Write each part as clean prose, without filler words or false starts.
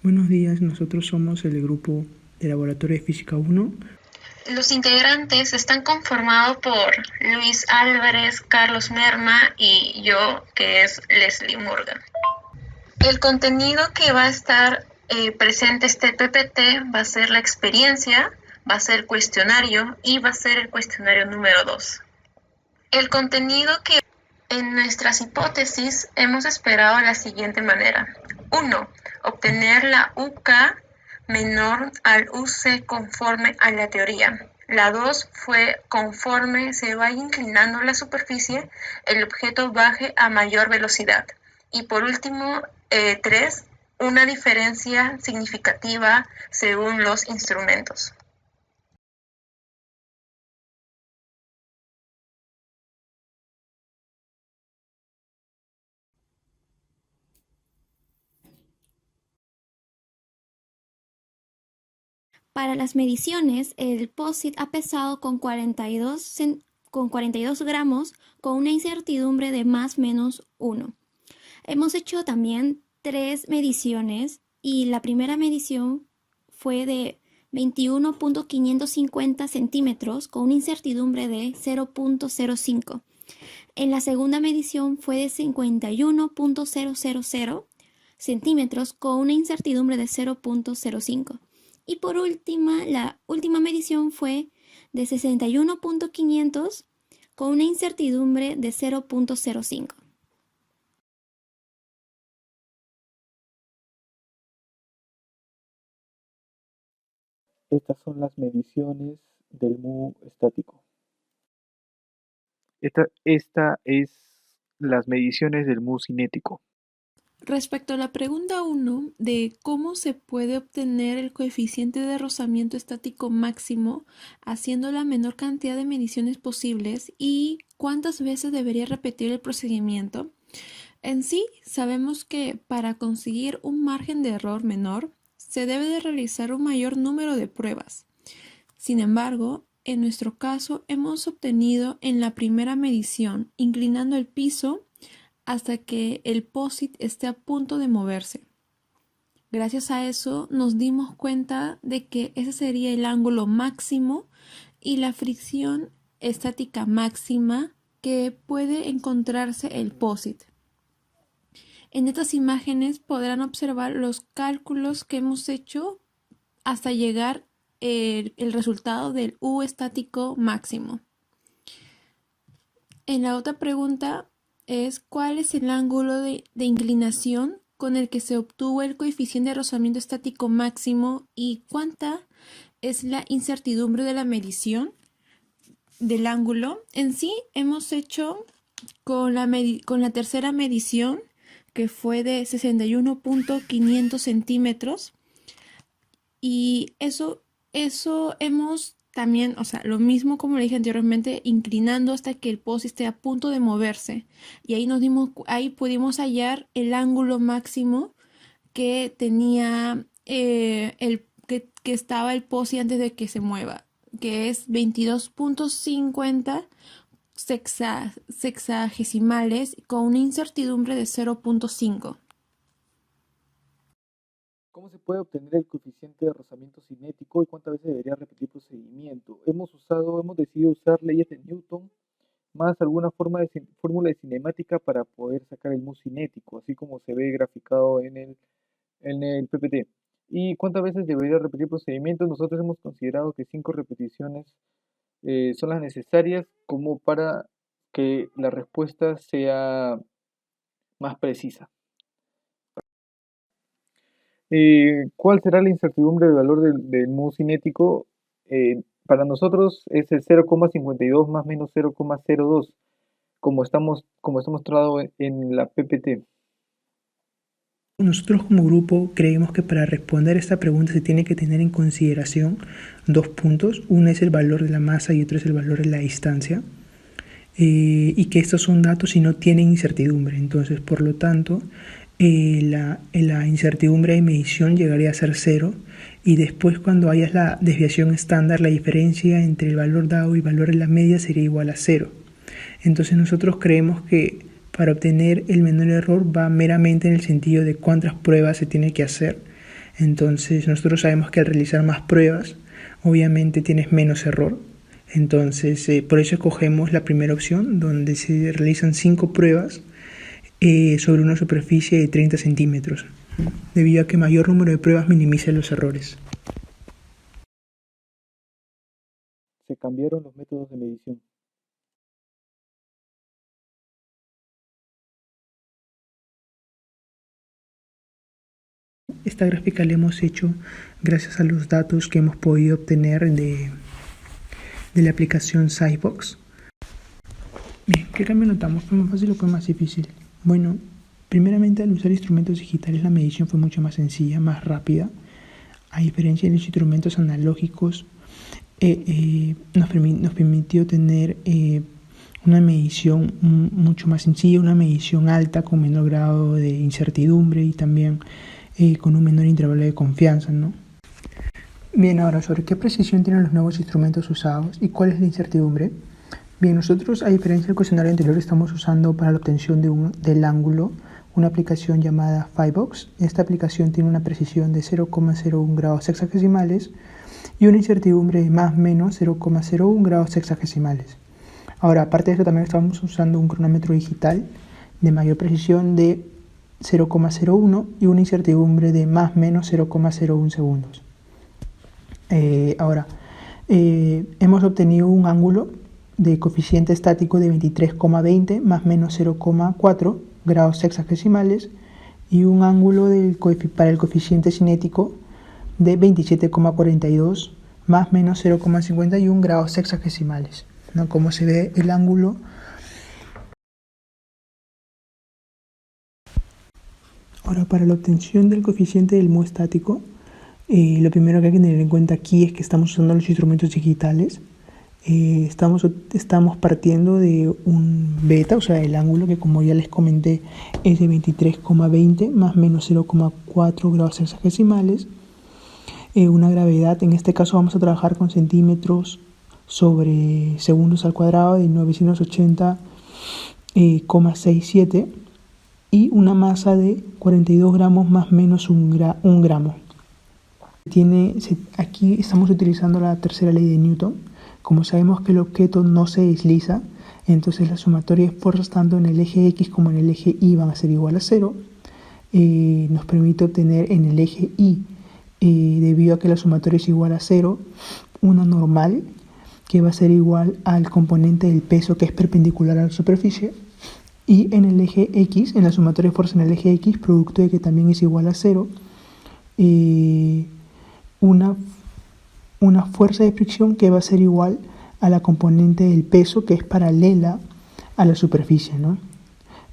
Buenos días, nosotros somos el grupo de Laboratorio de Física 1. Los integrantes están conformados por Luis Álvarez, Carlos Merma y yo, que es Leslie Morgan. El contenido que va a estar presente este PPT va a ser la experiencia, va a ser el cuestionario y va a ser el cuestionario número 2. El contenido que en nuestras hipótesis hemos esperado de la siguiente manera. 1. Obtener la UK menor al UC conforme a la teoría. La 2 fue conforme se vaya inclinando la superficie, el objeto baje a mayor velocidad. Y por último, 3, una diferencia significativa según los instrumentos. Para las mediciones, el POSIT ha pesado con 42 gramos con una incertidumbre de más o menos 1. Hemos hecho también 3 mediciones y la primera medición fue de 21.550 centímetros con una incertidumbre de 0.05. En la segunda medición fue de 51.000 centímetros con una incertidumbre de 0.05. Y por la última medición fue de 61.500 con una incertidumbre de 0.05. Estas son las mediciones del mu estático. Esta es las mediciones del mu cinético. Respecto a la pregunta 1 de cómo se puede obtener el coeficiente de rozamiento estático máximo haciendo la menor cantidad de mediciones posibles y cuántas veces debería repetir el procedimiento, en sí sabemos que para conseguir un margen de error menor se debe de realizar un mayor número de pruebas. Sin embargo, en nuestro caso hemos obtenido en la primera medición, inclinando el piso hasta que el POSIT esté a punto de moverse. Gracias a eso nos dimos cuenta de que ese sería el ángulo máximo y la fricción estática máxima que puede encontrarse el POSIT. En estas imágenes podrán observar los cálculos que hemos hecho hasta llegar el resultado del U estático máximo. En la otra pregunta es ¿cuál es el ángulo de inclinación con el que se obtuvo el coeficiente de rozamiento estático máximo y cuánta es la incertidumbre de la medición del ángulo? En sí hemos hecho con la tercera medición, que fue de 61.500 centímetros, y eso hemos también, lo mismo como le dije anteriormente, inclinando hasta que el POSIT esté a punto de moverse. Y ahí pudimos hallar el ángulo máximo que tenía que estaba el POSIT antes de que se mueva, que es 22.50 sexagesimales con una incertidumbre de 0.5. ¿Cómo se puede obtener el coeficiente de rozamiento cinético y cuántas veces debería repetir el procedimiento? Hemos decidido usar leyes de Newton más alguna fórmula de cinemática para poder sacar el mu cinético, así como se ve graficado en el PPT. ¿Y cuántas veces debería repetir el procedimiento? Nosotros hemos considerado que 5 repeticiones son las necesarias como para que la respuesta sea más precisa. ¿Cuál será la incertidumbre del valor del mu cinético? Para nosotros es el 0,52 más menos 0,02, como está mostrado en la PPT. Nosotros como grupo creemos que para responder esta pregunta se tiene que tener en consideración 2 puntos. Uno es el valor de la masa y otro es el valor de la distancia. Y que estos son datos y no tienen incertidumbre. Entonces, por lo tanto, la incertidumbre de medición llegaría a ser 0, y después cuando hayas la desviación estándar, la diferencia entre el valor dado y el valor de la media sería igual a 0. Entonces nosotros creemos que para obtener el menor error va meramente en el sentido de cuántas pruebas se tiene que hacer Entonces nosotros sabemos que al realizar más pruebas, obviamente tienes menos error. Entonces por eso escogemos la primera opción, donde se realizan 5 pruebas sobre una superficie de 30 centímetros, debido a que mayor número de pruebas minimiza los errores. Se cambiaron los métodos de medición. Esta gráfica la hemos hecho gracias a los datos que hemos podido obtener de la aplicación Sizebox. Bien, ¿qué cambio notamos? ¿Fue más fácil o fue más difícil? Bueno, primeramente al usar instrumentos digitales la medición fue mucho más sencilla, más rápida. A diferencia de los instrumentos analógicos, nos permitió tener una medición mucho más sencilla, una medición alta con menor grado de incertidumbre y también con un menor intervalo de confianza, ¿no? Bien, ahora sobre qué precisión tienen los nuevos instrumentos usados y cuál es la incertidumbre. Bien, nosotros a diferencia del cuestionario anterior estamos usando para la obtención del ángulo una aplicación llamada Sizebox. Esta aplicación tiene una precisión de 0,01 grados sexagesimales y una incertidumbre de más o menos 0,01 grados sexagesimales. Ahora, aparte de eso, también estamos usando un cronómetro digital de mayor precisión de 0,01 y una incertidumbre de más o menos 0,01 segundos. Ahora, hemos obtenido un ángulo de coeficiente estático de 23,20 más o menos 0,4 grados sexagesimales y un ángulo para el coeficiente cinético de 27,42 más o menos 0,51 grados sexagesimales, ¿no? Como se ve el ángulo. Ahora, para la obtención del coeficiente del mu estático, lo primero que hay que tener en cuenta aquí es que estamos usando los instrumentos digitales. Estamos partiendo de un beta, o sea, el ángulo que, como ya les comenté, es de 23,20 más o menos 0,4 grados sexagesimales. Una gravedad, en este caso vamos a trabajar con centímetros sobre segundos al cuadrado de 980,67 y una masa de 42 gramos más o menos un gramo. Aquí estamos utilizando la tercera ley de Newton. Como sabemos que el objeto no se desliza, entonces la sumatoria de fuerzas tanto en el eje X como en el eje Y van a ser igual a 0. Nos permite obtener en el eje Y, debido a que la sumatoria es igual a 0, una normal que va a ser igual al componente del peso que es perpendicular a la superficie. Y en el eje X, en la sumatoria de fuerza en el eje X, producto de que también es igual a 0, una fuerza de fricción que va a ser igual a la componente del peso que es paralela a la superficie, ¿no?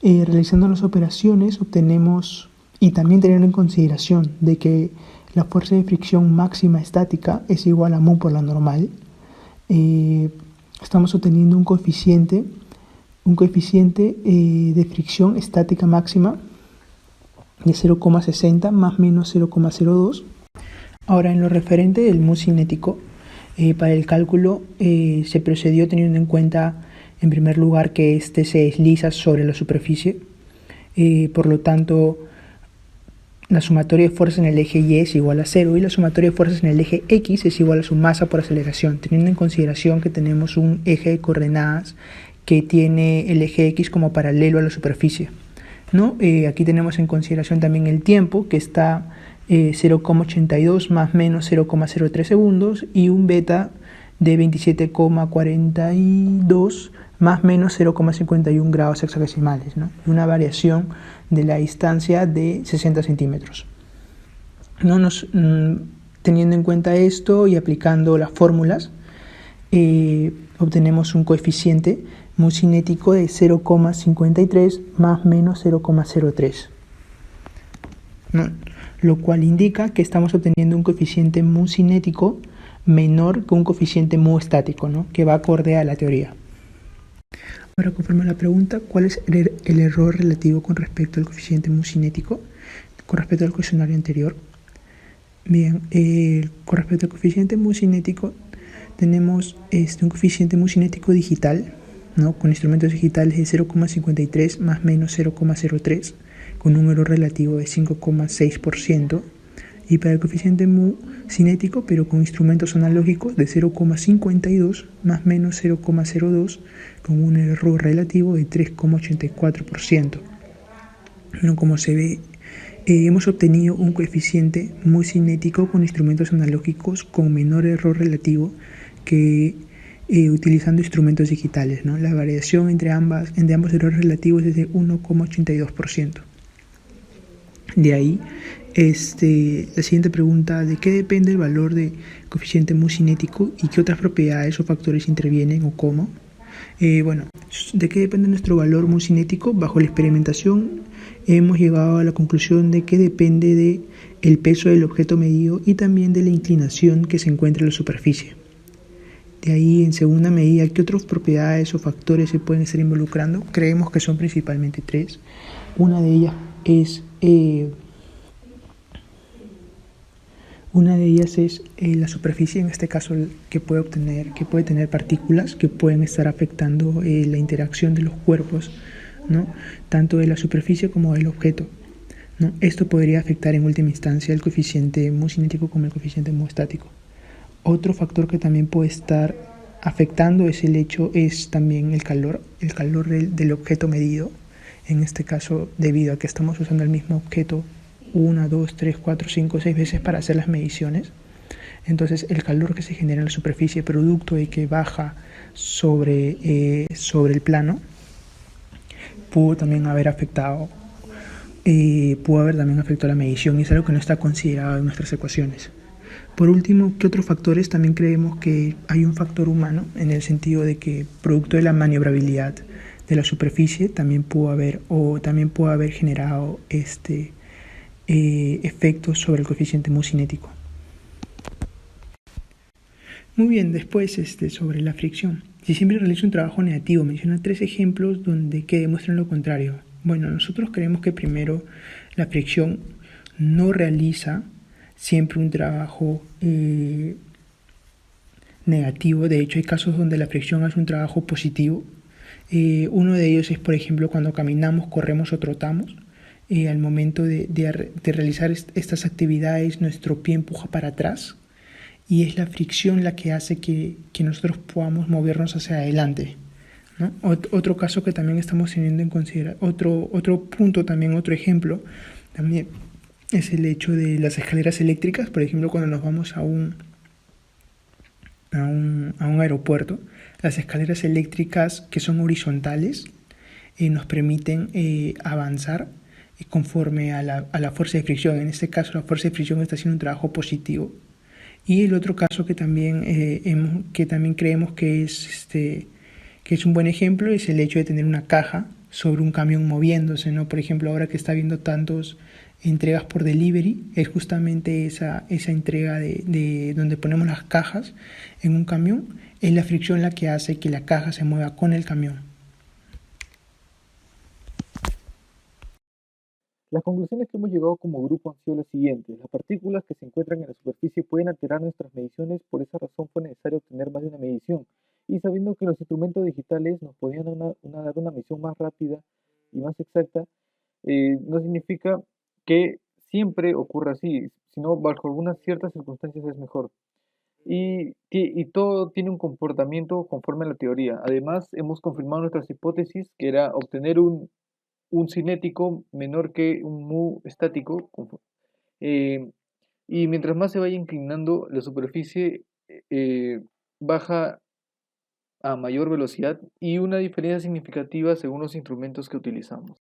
Realizando las operaciones obtenemos, y también teniendo en consideración de que la fuerza de fricción máxima estática es igual a mu por la normal, estamos obteniendo un coeficiente de fricción estática máxima de 0,60 más o menos 0,02. Ahora, en lo referente del mu cinético, para el cálculo se procedió teniendo en cuenta, en primer lugar, que este se desliza sobre la superficie. Por lo tanto, la sumatoria de fuerzas en el eje Y es igual a 0 y la sumatoria de fuerzas en el eje X es igual a su masa por aceleración, teniendo en consideración que tenemos un eje de coordenadas que tiene el eje X como paralelo a la superficie, ¿no? Aquí tenemos en consideración también el tiempo, que está 0,82 más o menos 0,03 segundos y un beta de 27,42 más o menos 0,51 grados hexagesimales, ¿no? Y una variación de la distancia de 60 centímetros. Teniendo en cuenta esto y aplicando las fórmulas, obtenemos un coeficiente mu cinético de 0,53 más o menos 0,03, ¿no? Lo cual indica que estamos obteniendo un coeficiente mu cinético menor que un coeficiente mu estático, ¿no? Que va acorde a la teoría. Ahora, conforme a la pregunta, ¿cuál es el error relativo con respecto al coeficiente mu cinético con respecto al cuestionario anterior? Bien, con respecto al coeficiente mu cinético, tenemos un coeficiente mu cinético digital, ¿no? Con instrumentos digitales de 0,53 más o menos 0,03, con un error relativo de 5,6% y para el coeficiente mu cinético, pero con instrumentos analógicos, de 0,52 más menos 0,02, con un error relativo de 3,84%. Bueno, como se ve, hemos obtenido un coeficiente mu cinético con instrumentos analógicos con menor error relativo que utilizando instrumentos digitales, ¿no? La variación entre ambos errores relativos es de 1,82%. De ahí, la siguiente pregunta: ¿de qué depende el valor de coeficiente mu cinético y qué otras propiedades o factores intervienen o cómo? Bueno, ¿de qué depende nuestro valor mu cinético? Bajo la experimentación hemos llegado a la conclusión de que depende del peso del objeto medido y también de la inclinación que se encuentra en la superficie. De ahí, en segunda medida, ¿qué otras propiedades o factores se pueden estar involucrando? Creemos que son principalmente tres. Una de ellas es la superficie, en este caso, que puede tener partículas que pueden estar afectando la interacción de los cuerpos, ¿no? Tanto de la superficie como del objeto, ¿no? Esto podría afectar en última instancia el coeficiente mu cinético como el coeficiente mu estático. Otro factor que también puede estar afectando es también el calor del objeto medido. En este caso, debido a que estamos usando el mismo objeto 1, 2, 3, 4, 5, 6 veces para hacer las mediciones, entonces el calor que se genera en la superficie producto de que baja sobre el plano pudo también haber afectado la medición, y es algo que no está considerado en nuestras ecuaciones. Por último, ¿qué otros factores? También creemos que hay un factor humano, en el sentido de que producto de la maniobrabilidad de la superficie también pudo haber generado efectos sobre el coeficiente mu cinético. Muy bien, después sobre la fricción. Si siempre realiza un trabajo negativo, menciona 3 ejemplos que demuestran lo contrario. Bueno, nosotros creemos que primero la fricción no realiza siempre un trabajo negativo. De hecho, hay casos donde la fricción hace un trabajo positivo. Uno de ellos es, por ejemplo, cuando caminamos, corremos o trotamos. Al momento de realizar estas actividades, nuestro pie empuja para atrás y es la fricción la que hace que nosotros podamos movernos hacia adelante, ¿no? Otro caso que también estamos teniendo en consideración, otro punto también, otro ejemplo también, es el hecho de las escaleras eléctricas. Por ejemplo, cuando nos vamos a un aeropuerto, las escaleras eléctricas que son horizontales nos permiten avanzar conforme a la fuerza de fricción. En este caso, la fuerza de fricción está haciendo un trabajo positivo. Y el otro caso que también creemos que es un buen ejemplo es el hecho de tener una caja sobre un camión moviéndose, ¿no? Por ejemplo, ahora que está habiendo tantas entregas por delivery, es justamente esa entrega de donde ponemos las cajas en un camión, es la fricción la que hace que la caja se mueva con el camión. Las conclusiones que hemos llegado como grupo han sido las siguientes. Las partículas que se encuentran en la superficie pueden alterar nuestras mediciones, por esa razón fue necesario obtener más de una medición. Y sabiendo que los instrumentos digitales nos podían dar una medición más rápida y más exacta, no significa que siempre ocurra así, sino bajo algunas ciertas circunstancias es mejor. Y todo tiene un comportamiento conforme a la teoría. Además, hemos confirmado nuestras hipótesis, que era obtener un cinético menor que un mu estático, y mientras más se vaya inclinando la superficie, baja a mayor velocidad y una diferencia significativa según los instrumentos que utilizamos.